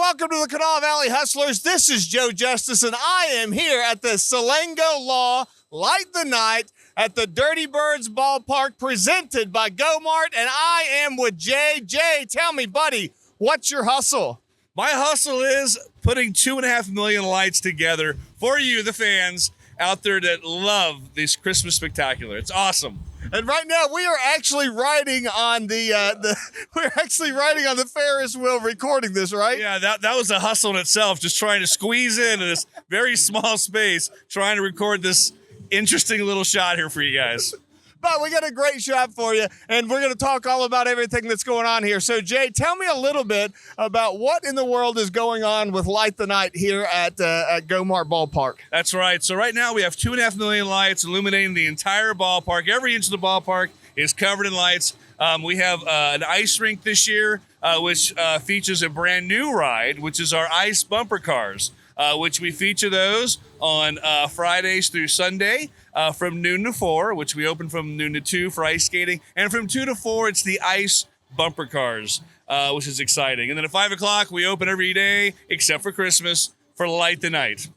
welcome to the Kanawha Valley Hustlers. This is Joe Justice, and I am here at the Salengo Law Light the Night at the Dirty Birds Ballpark, presented by Mart, and I am with Jay. Jay, tell me, buddy, what's your hustle? My hustle is putting 2.5 million lights together for you, the fans out there that love this Christmas spectacular. It's awesome. And right now we are actually riding on the Ferris wheel recording this, right? Yeah, that was a hustle in itself, just trying to squeeze into this very small space, trying to record this interesting little shot here for you guys. But we got a great shot for you, and we're going to talk all about everything that's going on here. So, Jay, tell me a little bit about what in the world is going on with Light the Night here at Mart Ballpark. That's right. So right now we have 2.5 million lights illuminating the entire ballpark. Every inch of the ballpark is covered in lights. We have an ice rink this year, which features a brand new ride, which is our ice bumper cars. Which we feature those on Fridays through Sunday from noon to 4, which we open from noon to 2 for ice skating. And from 2 to 4, it's the ice bumper cars, which is exciting. And then at 5 o'clock, we open every day except for Christmas for Light the Night.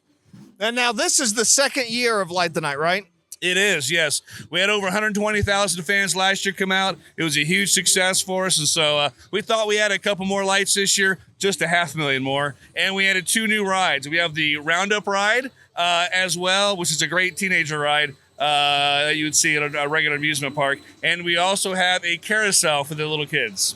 And now this is the second year of Light the Night, right? It is, yes. We had over 120,000 fans last year come out. It was a huge success for us, and so we thought we had a couple more lights this year, just 500,000 more, and we added 2 new rides. We have the Roundup ride as well, which is a great teenager ride that you would see at a regular amusement park, and we also have a carousel for the little kids.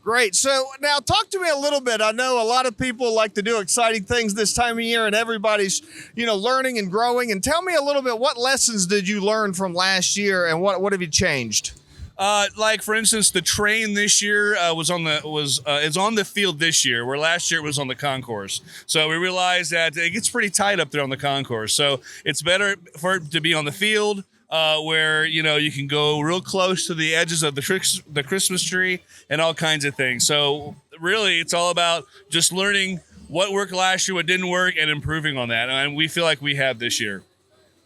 Great. So now talk to me a little bit. I know a lot of people like to do exciting things this time of year, and everybody's, learning and growing. And tell me a little bit, what lessons did you learn from last year, and what have you changed? Like for instance, the train this year is on the field this year, where last year it was on the concourse. So we realized that it gets pretty tight up there on the concourse. So it's better for it to be on the field. Where, you can go real close to the edges of the Christmas tree and all kinds of things. So really, it's all about just learning what worked last year, what didn't work, and improving on that. And we feel like we have this year.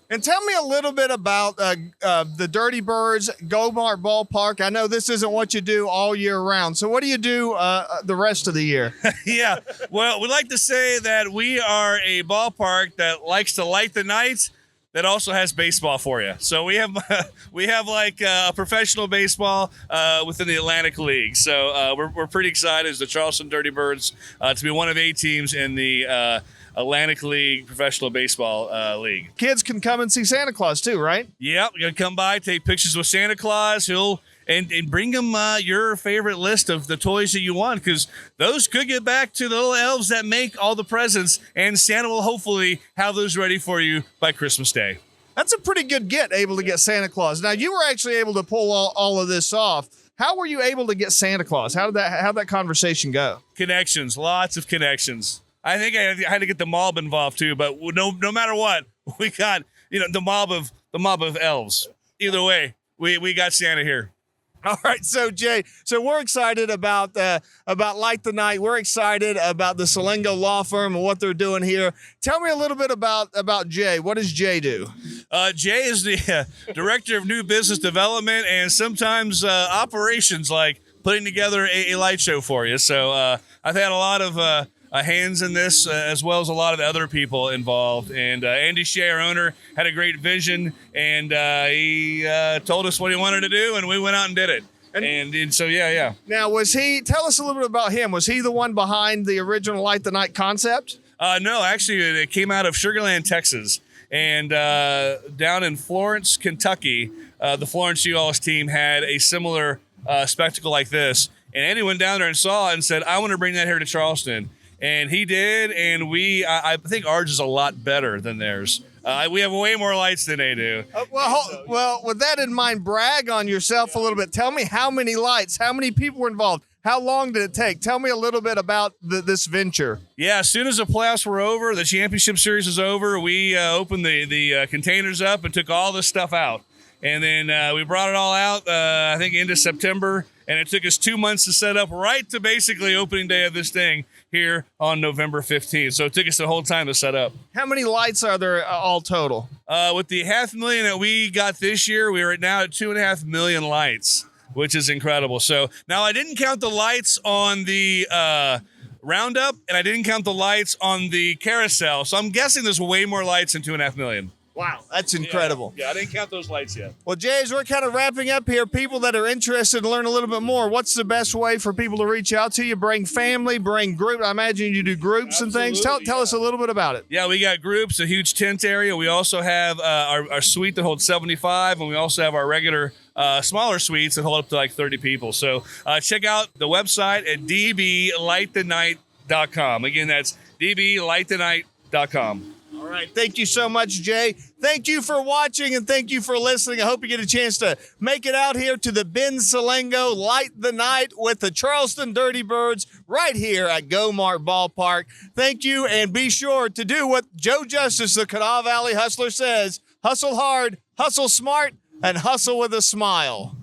And tell me a little bit about the Dirty Birds Mart Ballpark. I know this isn't what you do all year round. So what do you do the rest of the year? Yeah, well, we like to say that we are a ballpark that likes to light the night, that also has baseball for you. So we have like professional baseball within the Atlantic League. So we're pretty excited as the Charleston Dirty Birds to be one of 8 teams in the Atlantic League Professional Baseball League. Kids can come and see Santa Claus too, right? Yep, you're gonna come by, take pictures with Santa Claus. And bring them your favorite list of the toys that you want, because those could get back to the little elves that make all the presents, and Santa will hopefully have those ready for you by Christmas Day. That's a pretty good able to get Santa Claus. Now, you were actually able to pull all of this off. How were you able to get Santa Claus? How'd that conversation go? Connections, lots of connections. I think I had to get the mob involved too, but no matter what, we got the mob of elves. Either way, we got Santa here. All right, so Jay, we're excited about Light the Night. We're excited about the Salengo Law Firm and what they're doing here. Tell me a little bit about Jay. What does Jay do? Jay is the Director of New Business Development and sometimes operations, like putting together a light show for you. So I've had a lot of hands in this, as well as a lot of other people involved. And Andy Shea, our owner, had a great vision, and he told us what he wanted to do, and we went out and did it. And so, yeah. Now, tell us a little bit about him. Was he the one behind the original Light the Night concept? No, actually, it came out of Sugar Land, Texas. And down in Florence, Kentucky, the Florence U.S. team had a similar spectacle like this. And Andy went down there and saw it and said, I want to bring that here to Charleston. And he did, and I think ours is a lot better than theirs. We have way more lights than they do. Well, with that in mind, brag on yourself a little bit. Tell me how many lights, how many people were involved, how long did it take? Tell me a little bit about this venture. Yeah, as soon as the playoffs were over, the championship series was over, we opened the containers up and took all this stuff out. And then we brought it all out, I think, into September. And it took us 2 months to set up, right to basically opening day of this thing here on November 15th. So it took us the whole time to set up. How many lights are there all total? With the 500,000 that we got this year, we are now at 2.5 million lights, which is incredible. So now I didn't count the lights on the roundup, and I didn't count the lights on the carousel. So I'm guessing there's way more lights than 2.5 million. Wow, that's incredible. Yeah, I didn't count those lights yet. Well, Jay, as we're kind of wrapping up here, people that are interested to learn a little bit more, what's the best way for people to reach out to you? Bring family, bring group. I imagine you do groups and things. Tell us a little bit about it. Yeah, we got groups, a huge tent area. We also have our suite that holds 75, and we also have our regular smaller suites that hold up to like 30 people. So check out the website at dblightthenight.com. Again, that's dblightthenight.com. All right. Thank you so much, Jay. Thank you for watching and thank you for listening. I hope you get a chance to make it out here to the Ben Salengo Light the Night with the Charleston Dirty Birds right here at Mart Ballpark. Thank you, and be sure to do what Joe Justice, the Kanawha Valley Hustler, says. Hustle hard, hustle smart, and hustle with a smile.